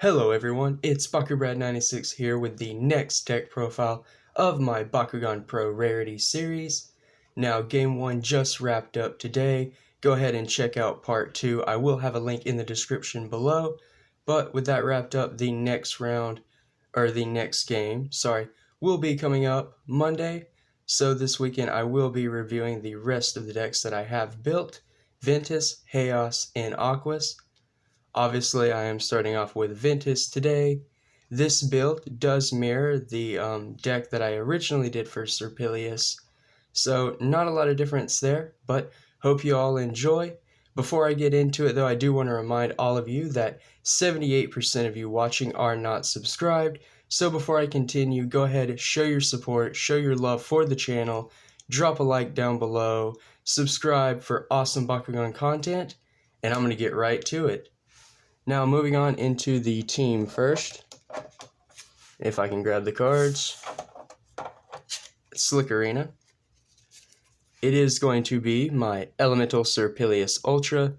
Hello everyone, it's Bakubrad96 here with the next deck profile of my Bakugan Pro Rarity Series. Now, Game 1 just wrapped up today. Go ahead and check out Part 2. I will have a link in the description below. But with that wrapped up, the next game, will be coming up Monday. So this weekend I will be reviewing the rest of the decks that I have built: Ventus, Chaos, and Aquas. Obviously, I am starting off with Ventus today. This build does mirror the deck that I originally did for Serpilius, so not a lot of difference there, but hope you all enjoy. Before I get into it though, I do want to remind all of you that 78% of you watching are not subscribed, so before I continue, go ahead, show your support, show your love for the channel, drop a like down below, subscribe for awesome Bakugan content, and I'm going to get right to it. Now, moving on into the team first, if I can grab the cards. Slick Arena. It is going to be my Elemental Serpilius Ultra,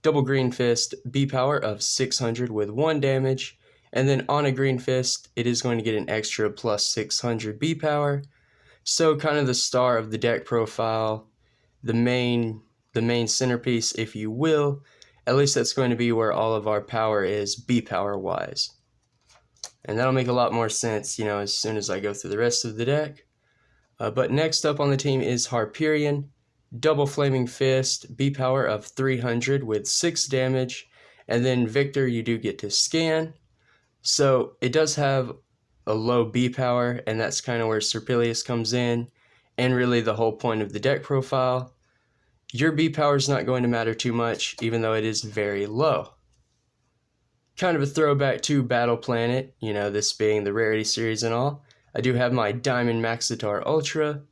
double Green Fist, B power of 600 with 1 damage, and then on a Green Fist, it is going to get an extra plus 600 B power. So kind of the star of the deck profile, the main centerpiece, if you will. At least that's going to be where all of our power is, B power wise. And that'll make a lot more sense, as soon as I go through the rest of the deck. But next up on the team is Hyperion, double Flaming Fist, B power of 300 with 6 damage. And then Victor, you do get to scan. So it does have a low B power, and that's kind of where Serpilius comes in, and really the whole point of the deck profile. Your B power is not going to matter too much, even though it is very low. Kind of a throwback to Battle Planet, this being the Rarity Series and all. I do have my Diamond Maxitar Ultra,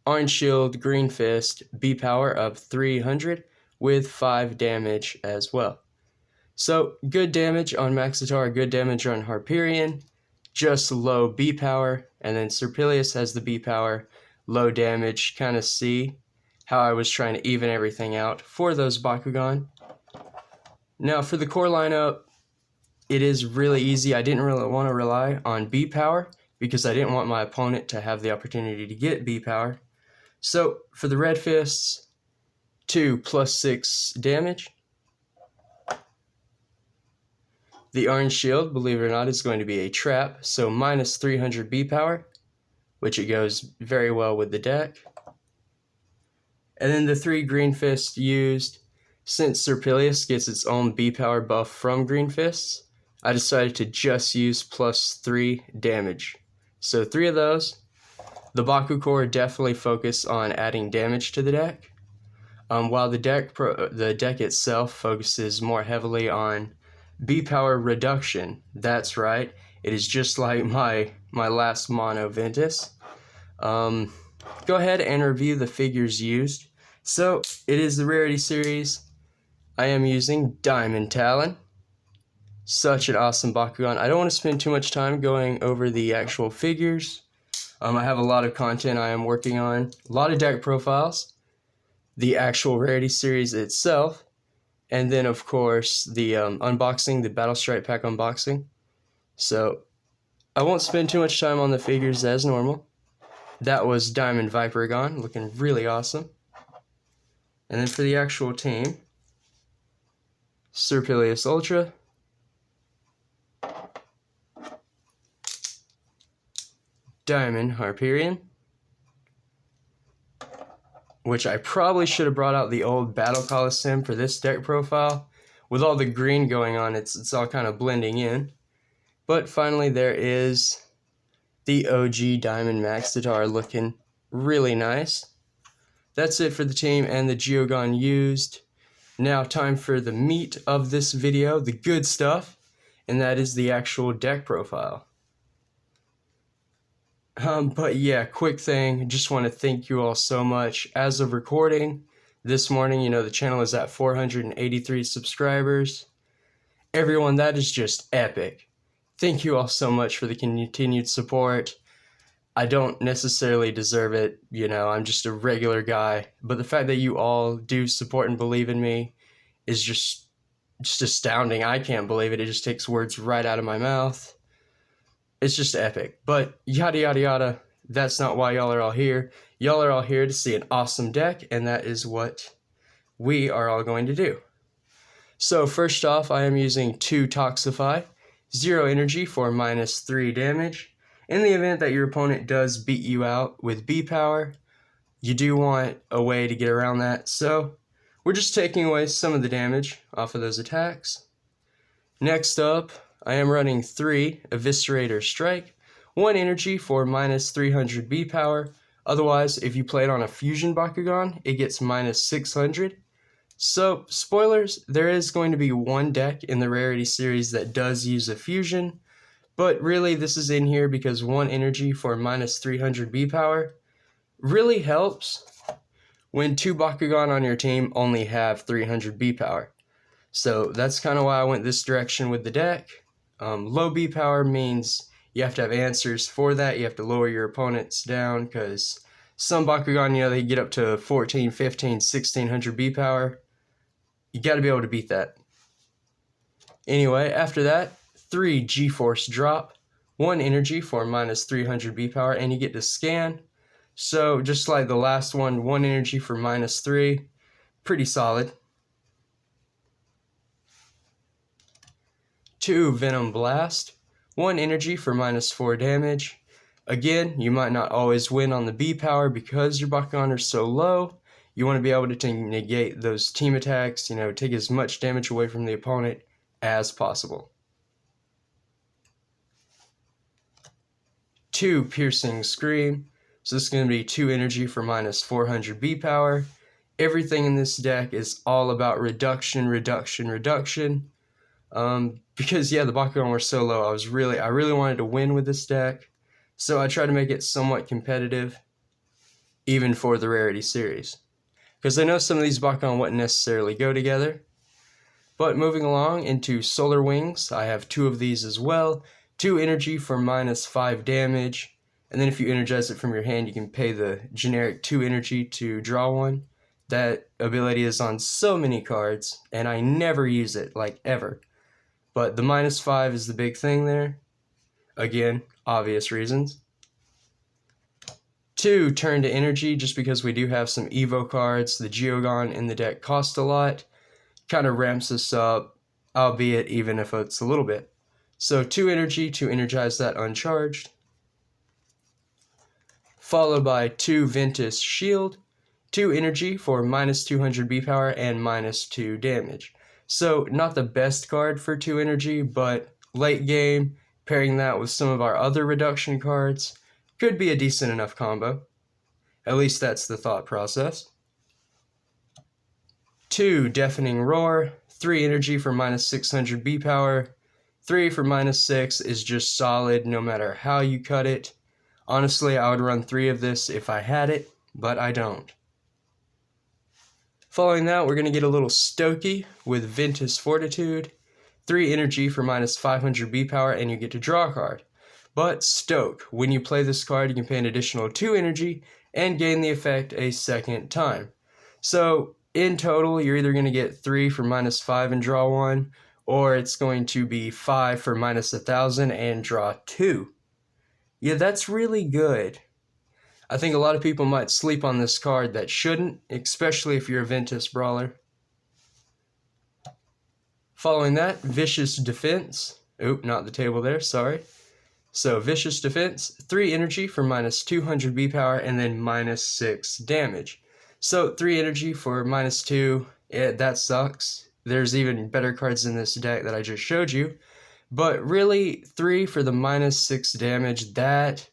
Orange Shield, Green Fist, B power of 300 with 5 damage as well. So, good damage on Maxitar, good damage on Hyperion, just low B power, and then Serpilius has the B power, low damage, kind of see how I was trying to even everything out for those Bakugan. Now for the core lineup, it is really easy. I didn't really want to rely on B power because I didn't want my opponent to have the opportunity to get B power. So for the Red Fists, 2 plus 6 damage. The Orange Shield, believe it or not, is going to be a trap, so minus 300 B power, which it goes very well with the deck. And then the 3 Green Fists used. Since Serpilius gets its own B power buff from Green Fists, I decided to just use plus 3 damage. So 3 of those. The Bakucrew definitely focus on adding damage to the deck, while the deck itself focuses more heavily on B power reduction. That's right, it is just like my last mono Ventus. Go ahead and review the figures used. So, it is the Rarity Series. I am using Diamond Talon. Such an awesome Bakugan. I don't want to spend too much time going over the actual figures. I have a lot of content I am working on, a lot of deck profiles, the actual Rarity Series itself, and then of course the unboxing, the Battle Stripe Pack unboxing. So, I won't spend too much time on the figures as normal. That was Diamond Vipergon, looking really awesome. And then for the actual team, Serpilius Ultra, Diamond Hyperion, which I probably should have brought out the old Battle Coliseum for this deck profile. With all the green going on, it's all kind of blending in. But finally there is the OG Diamond Maxitar, looking really nice. That's it for the team and the Geogon used. Now time for the meat of this video, the good stuff, and that is the actual deck profile. But yeah, quick thing, just want to thank you all so much. As of recording this morning, the channel is at 483 subscribers. Everyone, that is just epic. Thank you all so much for the continued support. I don't necessarily deserve it, I'm just a regular guy, but the fact that you all do support and believe in me is just just astounding. I can't believe it. It just takes words right out of my mouth. It's just epic. But yada yada yada, that's not why y'all are all here. Y'all are all here to see an awesome deck, and that is what we are all going to do. So first off, I am using 2 Toxify, 0 energy for -3 damage. In the event that your opponent does beat you out with B power, you do want a way to get around that, so we're just taking away some of the damage off of those attacks. Next up, I am running 3 Eviscerator Strike, 1 energy for -300 B power. Otherwise, if you play it on a Fusion Bakugan, it gets -600. So, spoilers, there is going to be one deck in the Rarity Series that does use a Fusion, but really this is in here because 1 energy for -300 B power really helps when 2 Bakugan on your team only have 300 B power. So that's kind of why I went this direction with the deck. Low B power means you have to have answers for that. You have to lower your opponents down because some Bakugan, they get up to 14, 15, 1600 B power. You got to be able to beat that. Anyway, after that, 3 G-Force drop, 1 energy for -300 B power, and you get to scan. So just like the last one, 1 energy for -3, pretty solid. 2 Venom Blast, 1 energy for -4 damage. Again, you might not always win on the B power because your Bakugan are so low. You want to be able to negate those team attacks, take as much damage away from the opponent as possible. 2 Piercing Scream. So this is going to be 2 energy for -400 B power. Everything in this deck is all about reduction. Because the Bakugan were so low, I really wanted to win with this deck. So I tried to make it somewhat competitive, even for the Rarity Series. Because I know some of these Bakugan wouldn't necessarily go together. But moving along into Solar Wings, I have 2 of these as well. 2 energy for -5 damage. And then if you energize it from your hand, you can pay the generic 2 energy to draw 1. That ability is on so many cards, and I never use it, like ever. But the -5 is the big thing there. Again, obvious reasons. 2 Turn to Energy, just because we do have some Evo cards. The Geogon in the deck cost a lot. Kind of ramps us up, albeit even if it's a little bit. So 2 energy to energize that uncharged. Followed by 2 Ventus Shield, 2 energy for -200 B power and -2 damage. So not the best card for 2 energy, but late game, pairing that with some of our other reduction cards, could be a decent enough combo. At least that's the thought process. 2 Deafening Roar, 3 energy for -600 B power. 3 for -6 is just solid no matter how you cut it. Honestly, I would run 3 of this if I had it, but I don't. Following that, we're going to get a little stoky with Ventus Fortitude. 3 energy for -500 B power, and you get to draw a card. But Stoke, when you play this card, you can pay an additional 2 energy and gain the effect a second time. So, in total, you're either going to get 3 for -5 and draw 1, or it's going to be 5 for -1000 and draw 2. Yeah, that's really good. I think a lot of people might sleep on this card that shouldn't, especially if you're a Ventus brawler. Following that, Vicious Defense. Oop, not the table there, sorry. So, Vicious Defense, 3 energy for -200 B power, and then -6 damage. So, 3 energy for -2, that sucks. There's even better cards in this deck that I just showed you. But really, 3 for the -6 damage, that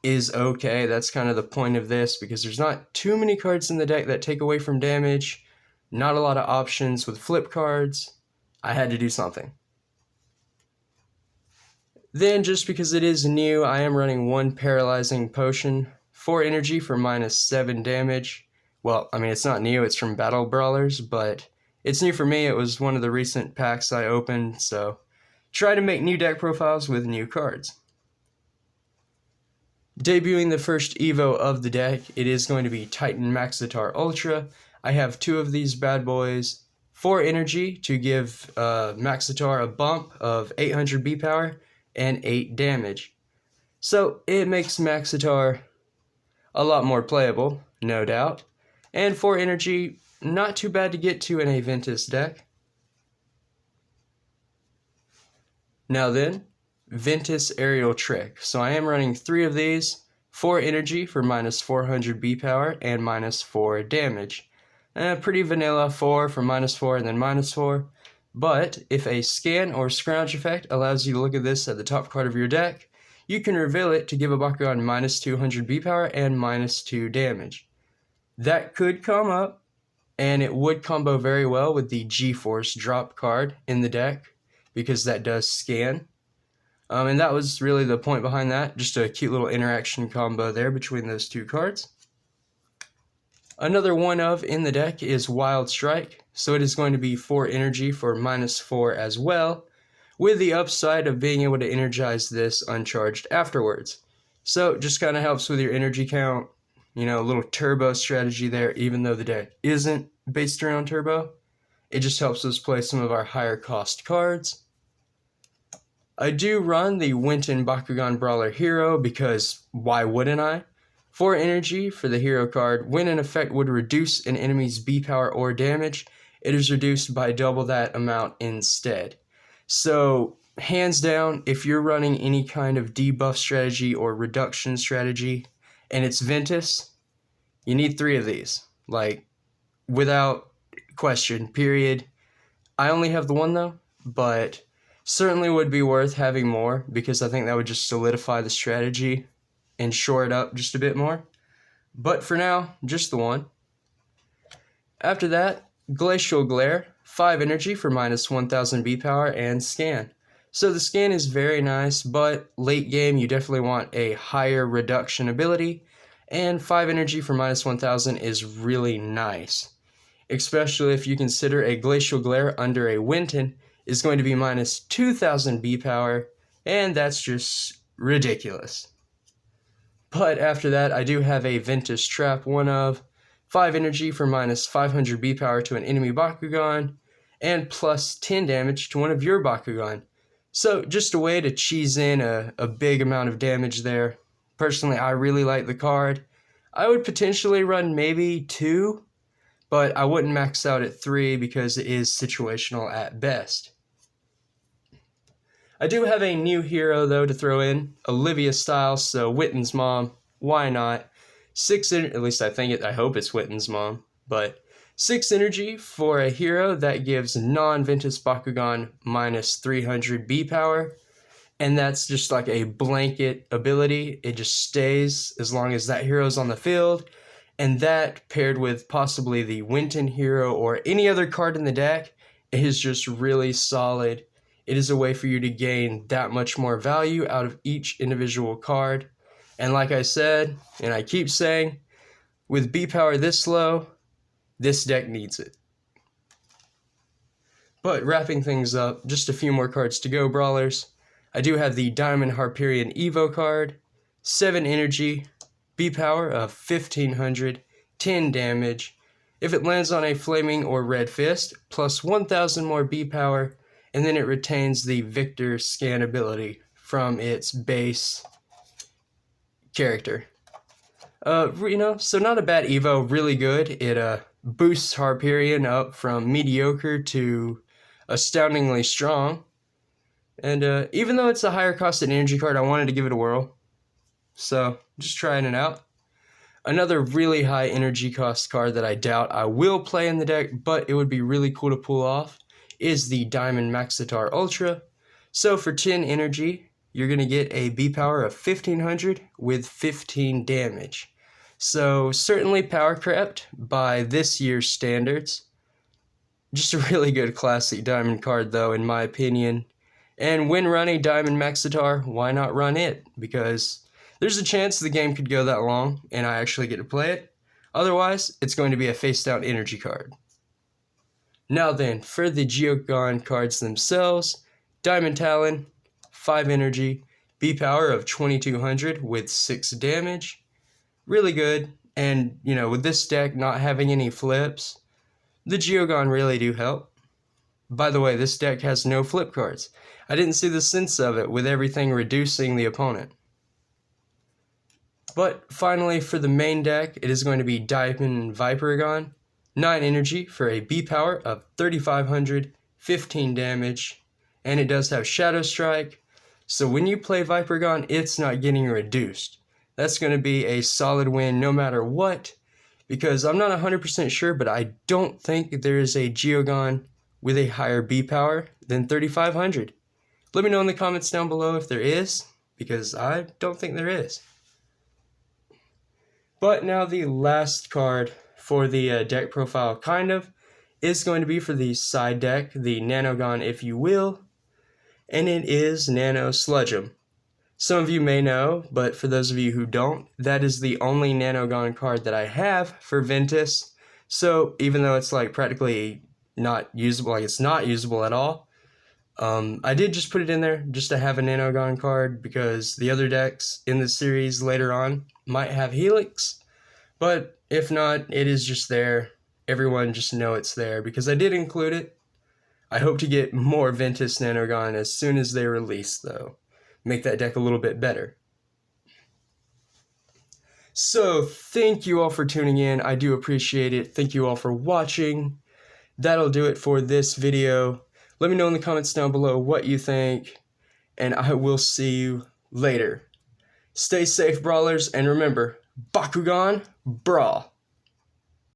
is okay. That's kind of the point of this, because there's not too many cards in the deck that take away from damage. Not a lot of options with flip cards. I had to do something. Then, just because it is new, I am running 1 Paralyzing Potion, 4 energy for -7 damage. Well, I mean, it's not new, it's from Battle Brawlers, but it's new for me. It was one of the recent packs I opened, so try to make new deck profiles with new cards. Debuting the first Evo of the deck, it is going to be Titan Maxitar Ultra. I have 2 of these bad boys, 4 energy to give Maxitar a bump of 800 B power and 8 damage. So it makes Maxitar a lot more playable, no doubt. And 4 energy, not too bad to get to in a Ventus deck. Now then, Ventus Aerial Trick. So I am running 3 of these, 4 energy for minus 400 B power and minus 4 damage. Pretty vanilla, 4 for minus 4 and then minus 4. But if a scan or scrounge effect allows you to look at this at the top card of your deck, you can reveal it to give a Bakugan minus 200 B power and minus 2 damage. That could come up, and it would combo very well with the G-Force drop card in the deck, because that does scan. And that was really the point behind that, just a cute little interaction combo there between those two cards. Another one of in the deck is Wild Strike, so it is going to be 4 energy for minus 4 as well, with the upside of being able to energize this uncharged afterwards. So just kind of helps with your energy count, a little turbo strategy there, even though the deck isn't based around turbo. It just helps us play some of our higher cost cards. I do run the Winton Bakugan Brawler Hero because why wouldn't I? 4 energy for the hero card. When an effect would reduce an enemy's B power or damage, it is reduced by double that amount instead. So, hands down, if you're running any kind of debuff strategy or reduction strategy, and it's Ventus, you need 3 of these. Without question, period. I only have the one though, but certainly would be worth having more, because I think that would just solidify the strategy and shore it up just a bit more. But for now, just the one. After that, Glacial Glare, 5 energy for minus 1000 B power and scan. So the scan is very nice, but late game you definitely want a higher reduction ability, and 5 energy for minus 1000 is really nice. Especially if you consider a Glacial Glare under a Winton is going to be minus 2000 B power, and that's just ridiculous. But after that, I do have a Ventus Trap, one of 5 energy for minus 500 B power to an enemy Bakugan, and plus 10 damage to one of your Bakugan. So just a way to cheese in a big amount of damage there. Personally, I really like the card. I would potentially run maybe 2, but I wouldn't max out at 3 because it is situational at best. I do have a new hero, though, to throw in, Olivia Styles, so Witten's mom, why not? 6 at least I hope it's Witten's mom, but 6 energy for a hero that gives non-Ventus Bakugan minus 300 B power, and that's just like a blanket ability. It just stays as long as that hero's on the field, and that paired with possibly the Winton hero or any other card in the deck is just really solid. It is a way for you to gain that much more value out of each individual card. And like I said, and I keep saying, with B power this low, this deck needs it. But wrapping things up, just a few more cards to go, Brawlers. I do have the Diamond Harperian Evo card, 7 energy, B power of 1500, 10 damage. If it lands on a Flaming or Red Fist, plus 1000 more B power, and then it retains the Victor scan ability from its base character. So not a bad Evo, really good. It boosts Harperian up from mediocre to astoundingly strong. And even though it's a higher costed energy card, I wanted to give it a whirl. So just trying it out. Another really high energy cost card that I doubt I will play in the deck, but it would be really cool to pull off, is the Diamond Maxitar Ultra. So for 10 energy, you're going to get a B power of 1500 with 15 damage. So certainly power crept by this year's standards. Just a really good classic Diamond card though, in my opinion. And when running Diamond Maxitar, why not run it? Because there's a chance the game could go that long and I actually get to play it. Otherwise, it's going to be a face-down energy card. Now then, for the Geogon cards themselves, Diamond Talon, 5 energy, B power of 2200 with 6 damage. Really good, and with this deck not having any flips, the Geogon really do help. By the way, this deck has no flip cards. I didn't see the sense of it with everything reducing the opponent. But finally, for the main deck, it is going to be Diamond Vipergon, 9 energy for a B power of 3500, 15 damage, and it does have Shadow Strike, so when you play Vipergon, it's not getting reduced. That's going to be a solid win no matter what, because I'm not 100% sure, but I don't think there is a Geogon with a higher B power than 3500. Let me know in the comments down below if there is, because I don't think there is. But now the last card for the deck profile, is going to be for the side deck, the nanogun if you will, and it is Nano Sludge'em. Some of you may know, but for those of you who don't, that is the only nanogun card that I have for Ventus, so even though it's like practically not usable, like it's not usable at all, I did just put it in there just to have a nanogun card because the other decks in the series later on might have Helix, but if not, it is just there. Everyone just know it's there because I did include it. I hope to get more Ventus nanogun as soon as they release, though. Make that deck a little bit better. So thank you all for tuning in. I do appreciate it. Thank you all for watching. That'll do it for this video. Let me know in the comments down below what you think, and I will see you later. Stay safe, brawlers, and remember, Bakugan, brawl!